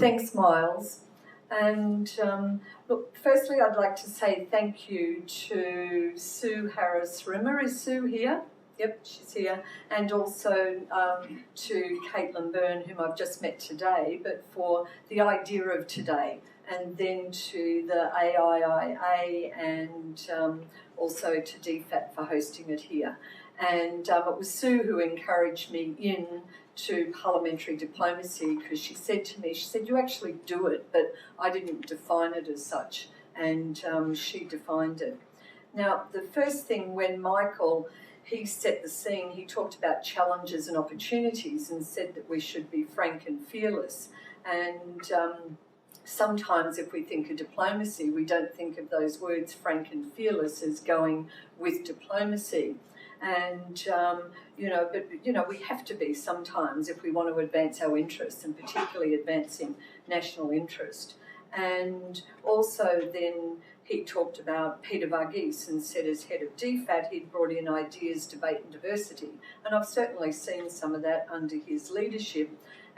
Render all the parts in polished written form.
Thanks, Miles. And look, firstly, I'd like to say thank you to Sue Harris-Rimmer. Is Sue here? Yep, she's here. And also to Caitlin Byrne, whom I've just met today, but for the idea of today. And then to the AIIA and also to DFAT for hosting it here. And it was Sue who encouraged me into parliamentary diplomacy, because she said to me, you actually do it, but I didn't define it as such. And she defined it. Now, the first thing, when Michael, he set the scene, he talked about challenges and opportunities and said that we should be frank and fearless. And sometimes if we think of diplomacy, we don't think of those words, frank and fearless, as going with diplomacy. And, we have to be sometimes if we want to advance our interests, and particularly advancing national interest. And also then he talked about Peter Varghese and said as head of DFAT he'd brought in ideas, debate and diversity. And I've certainly seen some of that under his leadership.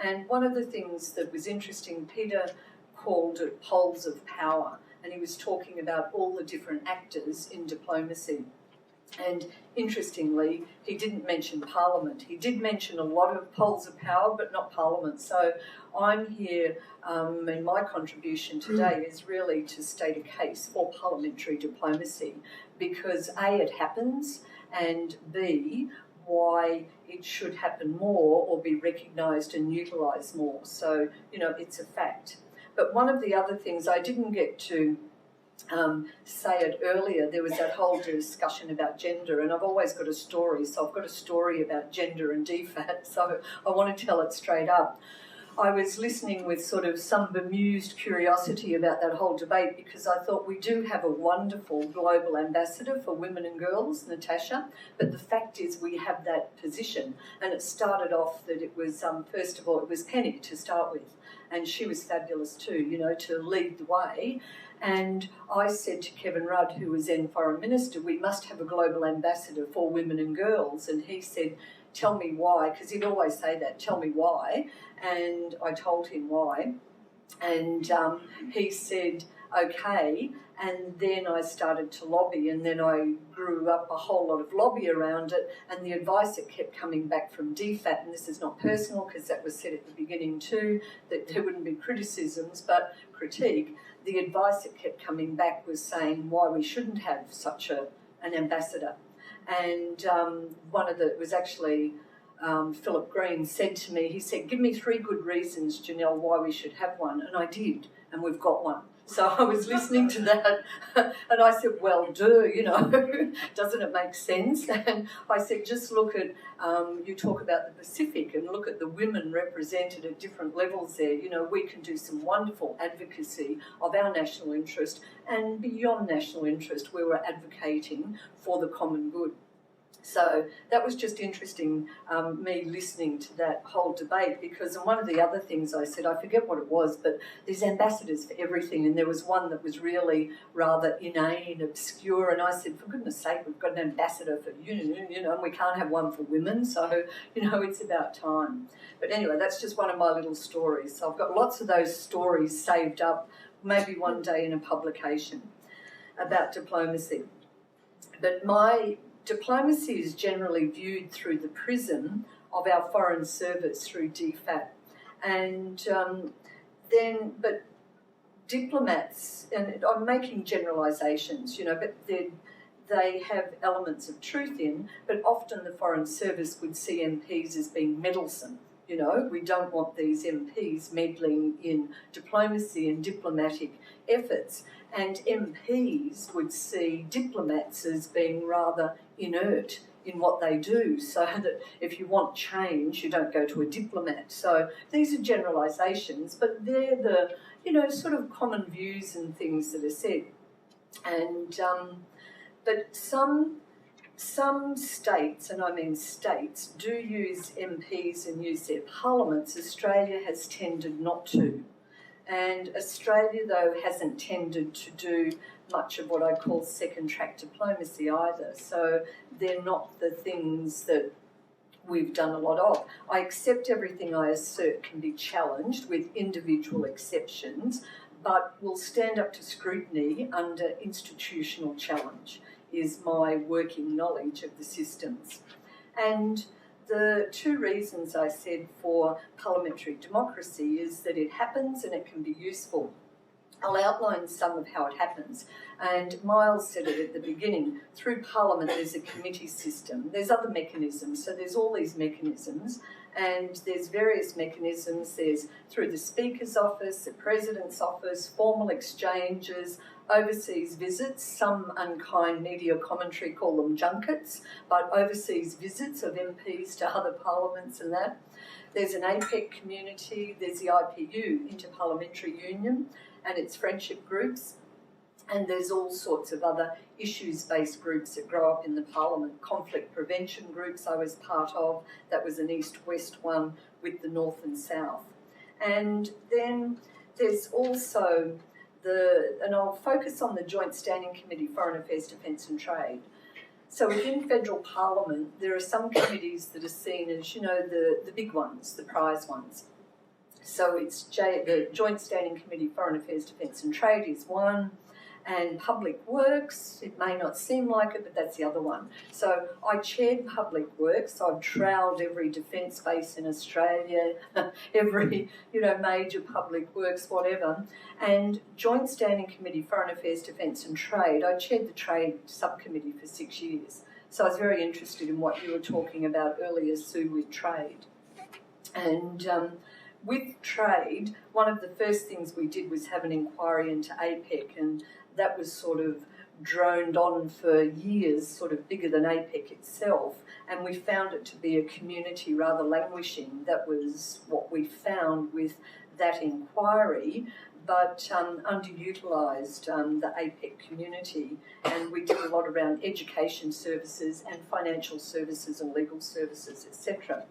And one of the things that was interesting, Peter called it poles of power, and he was talking about all the different actors in diplomacy. And interestingly, he didn't mention Parliament. He did mention a lot of poles of power, but not Parliament. So I'm here, and my contribution today is really to state a case for parliamentary diplomacy, because A, it happens, and B, why it should happen more or be recognised and utilised more. So, it's a fact. But one of the other things I didn't get to say it earlier, there was that whole discussion about gender, and I've always got a story, so I've got a story about gender and DFAT, so I want to tell it straight up. I was listening with sort of some bemused curiosity about that whole debate, because I thought we do have a wonderful global ambassador for women and girls, Natasha, but the fact is we have that position, and it started off that it was, first of all, it was Penny to start with, and she was fabulous too, to lead the way. And I said to Kevin Rudd, who was then Foreign Minister, we must have a global ambassador for women and girls. And he said, tell me why, because he'd always say that, tell me why. And I told him why. And he said, okay. And then I started to lobby, and then I grew up a whole lot of lobby around it, and the advice that kept coming back from DFAT, and this is not personal because that was said at the beginning too, that there wouldn't be criticisms, but critique, the advice that kept coming back was saying why we shouldn't have such an ambassador. And it was actually Philip Green said to me, he said, give me 3 good reasons, Janelle, why we should have one. And I did, and we've got one. So I was listening to that, and I said, well, doesn't it make sense? And I said, just look at, you talk about the Pacific, and look at the women represented at different levels there. We can do some wonderful advocacy of our national interest, and beyond national interest, where we're advocating for the common good. So that was just interesting, me listening to that whole debate, because one of the other things I said, I forget what it was, but there's ambassadors for everything, and there was one that was really rather inane, obscure, and I said, for goodness sake, we've got an ambassador for, and we can't have one for women, so, it's about time. But anyway, that's just one of my little stories. So I've got lots of those stories saved up, maybe one day in a publication about diplomacy. But my diplomacy is generally viewed through the prism of our foreign service through DFAT. And but diplomats, and I'm making generalisations, but they have elements of truth in, but often the foreign service would see MPs as being meddlesome. We don't want these MPs meddling in diplomacy and diplomatic efforts. And MPs would see diplomats as being rather inert in what they do, so that if you want change, you don't go to a diplomat. So these are generalisations, but they're the, sort of common views and things that are said. And but some states, and I mean states, do use MPs and use their parliaments. Australia has tended not to. And Australia, though, hasn't tended to do much of what I call second-track diplomacy either. So they're not the things that we've done a lot of. I accept everything I assert can be challenged with individual exceptions, but will stand up to scrutiny under institutional challenge, is my working knowledge of the systems. And the two reasons I said for parliamentary democracy is that it happens and it can be useful. I'll outline some of how it happens. And Miles said it at the beginning, through Parliament there's a committee system. There's other mechanisms, so there's all these mechanisms, and there's various mechanisms. There's through the Speaker's office, the President's office, formal exchanges, overseas visits, some unkind media commentary call them junkets, but overseas visits of MPs to other parliaments and that. There's an APEC community, there's the IPU, Interparliamentary Union, and its friendship groups, and there's all sorts of other issues-based groups that grow up in the Parliament. Conflict prevention groups I was part of, that was an East-West one with the North and South. And then there's also and I'll focus on the Joint Standing Committee, Foreign Affairs, Defence and Trade. So within Federal Parliament, there are some committees that are seen as, the big ones, the prize ones. So it's the Joint Standing Committee, Foreign Affairs, Defence and Trade is one, and Public Works, it may not seem like it, but that's the other one. So I chaired Public Works, so I've trowelled every defence base in Australia, every, major public works, whatever. And Joint Standing Committee, Foreign Affairs, Defence and Trade, I chaired the Trade Subcommittee for 6 years. So I was very interested in what you were talking about earlier, Sue, with trade. And with trade, one of the first things we did was have an inquiry into APEC, and that was sort of droned on for years, sort of bigger than APEC itself, and we found it to be a community rather languishing. That was what we found with that inquiry, but underutilised the APEC community, and we did a lot around education services and financial services and legal services, etc.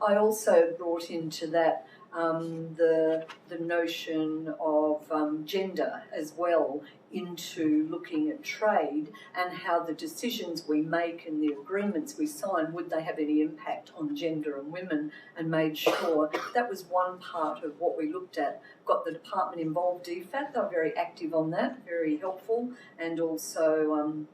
I also brought into that the notion of gender as well into looking at trade and how the decisions we make and the agreements we sign, would they have any impact on gender and women, and made sure that was one part of what we looked at. Got the department involved, DFAT, they were very active on that, very helpful, and also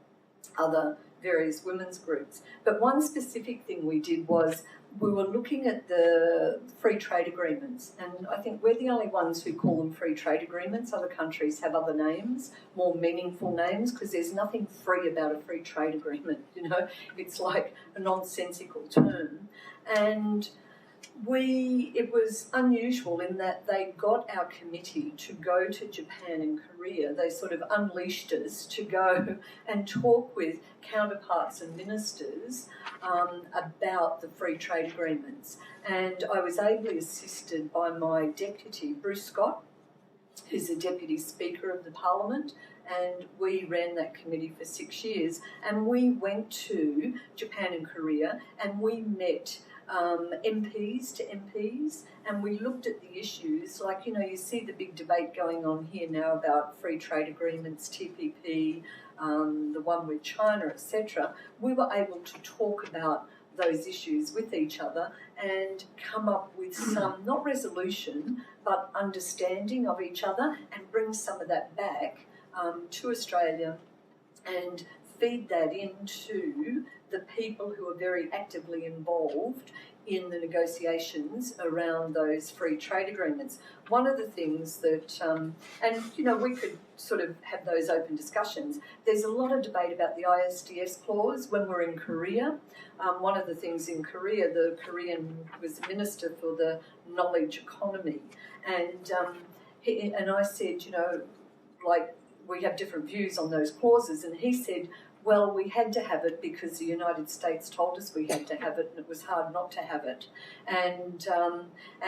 other various women's groups. But one specific thing we did was we were looking at the free trade agreements, and I think we're the only ones who call them free trade agreements. Other countries have other names, more meaningful names, because there's nothing free about a free trade agreement, It's like a nonsensical term. And it was unusual in that they got our committee to go to Japan and Korea. They sort of unleashed us to go and talk with counterparts and ministers about the free trade agreements. And I was ably assisted by my deputy, Bruce Scott, who's the Deputy Speaker of the Parliament, and we ran that committee for 6 years. And we went to Japan and Korea, and we met MPs to MPs, and we looked at the issues, like, you see the big debate going on here now about free trade agreements, TPP, the one with China, etc. We were able to talk about those issues with each other and come up with some, not resolution, but understanding of each other, and bring some of that back to Australia and feed that into the people who are very actively involved in the negotiations around those free trade agreements. One of the things that, we could sort of have those open discussions. There's a lot of debate about the ISDS clause when we're in Korea. One of the things in Korea, the Korean was the Minister for the Knowledge Economy, and I said, we have different views on those clauses, and he said, well, we had to have it because the United States told us we had to have it, and it was hard not to have it. And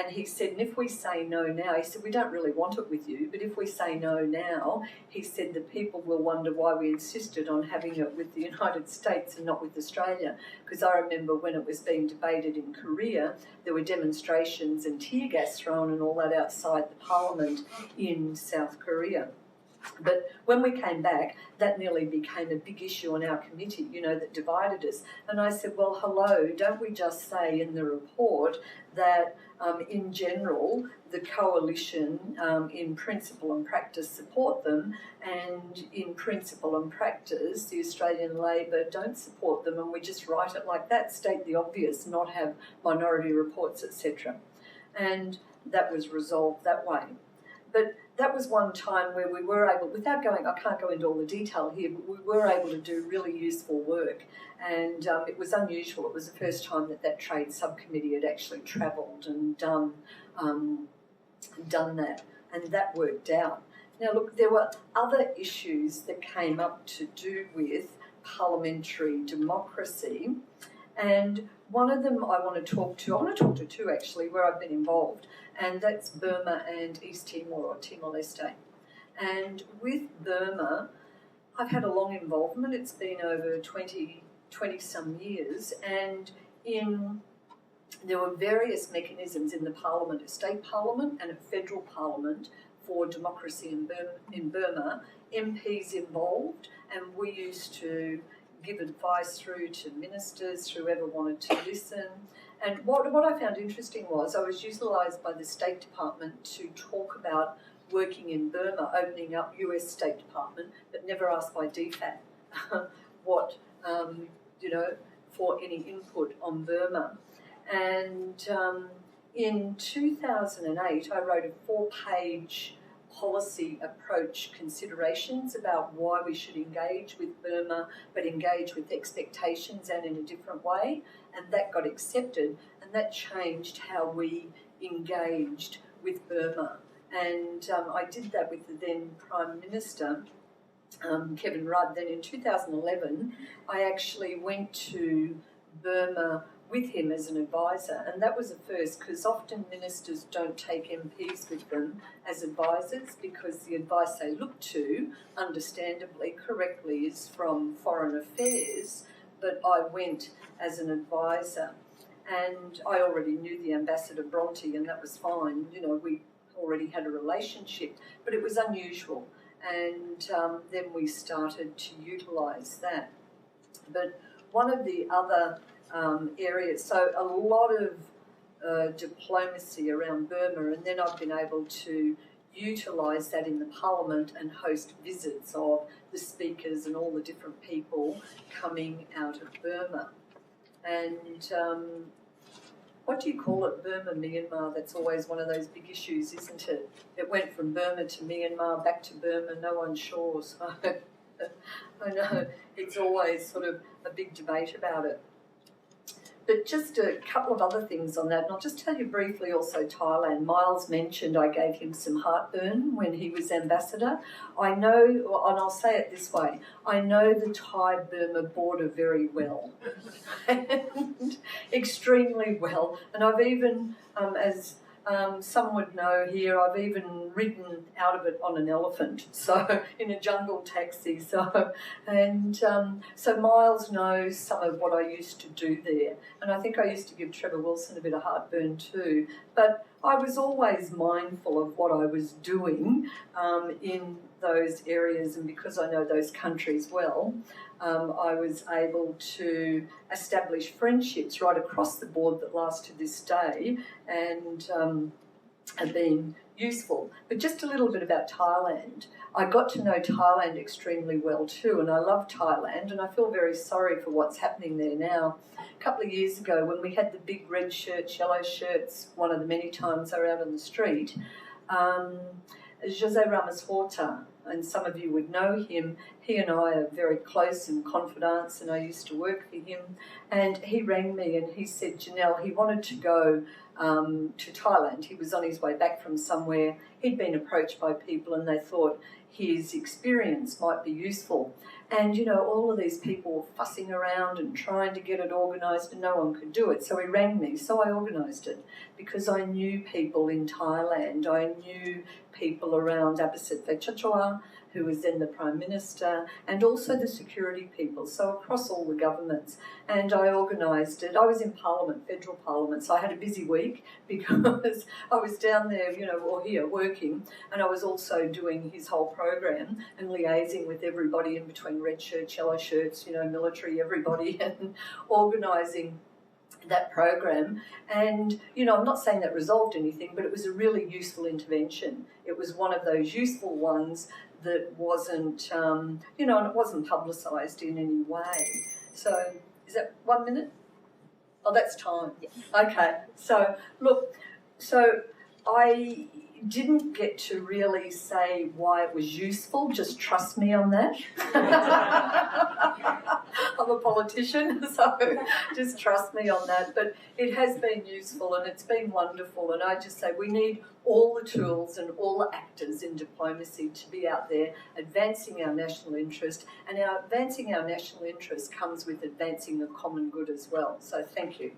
he said, and if we say no now, he said, we don't really want it with you, but if we say no now, he said, the people will wonder why we insisted on having it with the United States and not with Australia. Because I remember when it was being debated in Korea, there were demonstrations and tear gas thrown and all that outside the parliament in South Korea. But when we came back, that nearly became a big issue on our committee, that divided us. And I said, well, hello, don't we just say in the report that in general, the coalition in principle and practice support them, and in principle and practice, the Australian Labor don't support them, and we just write it like that, state the obvious, not have minority reports, etc. And that was resolved that way. But that was one time where we were able, without going, I can't go into all the detail here, but we were able to do really useful work. And it was unusual. It was the first time that trade subcommittee had actually travelled and done that. And that worked out. Now, look, there were other issues that came up to do with parliamentary democracy. And one of them I want to talk to two actually, where I've been involved, and that's Burma and East Timor, or Timor-Leste. And with Burma, I've had a long involvement. It's been over 20 some years, and there were various mechanisms in the parliament, a state parliament and a federal parliament for democracy in Burma, MPs involved, and we used to give advice through to ministers, whoever wanted to listen. And what I found interesting was I was utilised by the State Department to talk about working in Burma, opening up US State Department, but never asked by DFAT for any input on Burma. And in 2008, I wrote a 4-page policy approach considerations about why we should engage with Burma, but engage with expectations and in a different way. And that got accepted, and that changed how we engaged with Burma. And I did that with the then Prime Minister, Kevin Rudd. Then in 2011, I actually went to Burma with him as an advisor, and that was a first, because often ministers don't take MPs with them as advisors because the advice they look to, understandably, correctly, is from Foreign Affairs, but I went as an advisor. And I already knew the Ambassador Bronte, and that was fine. We already had a relationship, but it was unusual. And then we started to utilise that. But one of the other areas, so a lot of diplomacy around Burma, and then I've been able to utilise that in the Parliament and host visits of the speakers and all the different people coming out of Burma. And what do you call it, Burma, Myanmar? That's always one of those big issues, isn't it? It went from Burma to Myanmar, back to Burma, no one's sure. So I know it's always sort of a big debate about it. But just a couple of other things on that, and I'll just tell you briefly also Thailand. Miles mentioned I gave him some heartburn when he was ambassador. I know, and I'll say it this way, I know the Thai-Burma border very well, and extremely well. And I've even, as some would know here, I've even ridden out of it on an elephant, so in a jungle taxi. So Miles knows some of what I used to do there, and I think I used to give Trevor Wilson a bit of heartburn too. But I was always mindful of what I was doing in those areas, and because I know those countries well, I was able to establish friendships right across the board that last to this day, and have been useful. But just a little bit about Thailand. I got to know Thailand extremely well too, and I love Thailand, and I feel very sorry for what's happening there now. A couple of years ago, when we had the big red shirts, yellow shirts, one of the many times I were out on the street, Jose Ramos Horta, and some of you would know him, he and I are very close and confidants, and I used to work for him, and he rang me and he said, Janelle, he wanted to go to Thailand. He was on his way back from somewhere. He'd been approached by people and they thought his experience might be useful. And, all of these people were fussing around and trying to get it organised, and no one could do it. So he rang me, so I organised it, because I knew people in Thailand. I knew people around Abasit Vechachoa, who was then the Prime Minister, and also the security people, so across all the governments. And I organised it. I was in Parliament, Federal Parliament, so I had a busy week because I was down there, or here working, and I was also doing his whole program and liaising with everybody in between red shirts, yellow shirts, military, everybody, and organising that program. And I'm not saying that resolved anything, but it was a really useful intervention. It was one of those useful ones that wasn't and it wasn't publicised in any way. So is that 1 minute? Oh, that's time. Yes. Okay, so look, I didn't get to really say why it was useful. Just trust me on that. I'm a politician, so just trust me on that. But it has been useful and it's been wonderful. And I just say we need all the tools and all the actors in diplomacy to be out there advancing our national interest. And advancing our national interest comes with advancing the common good as well. So thank you.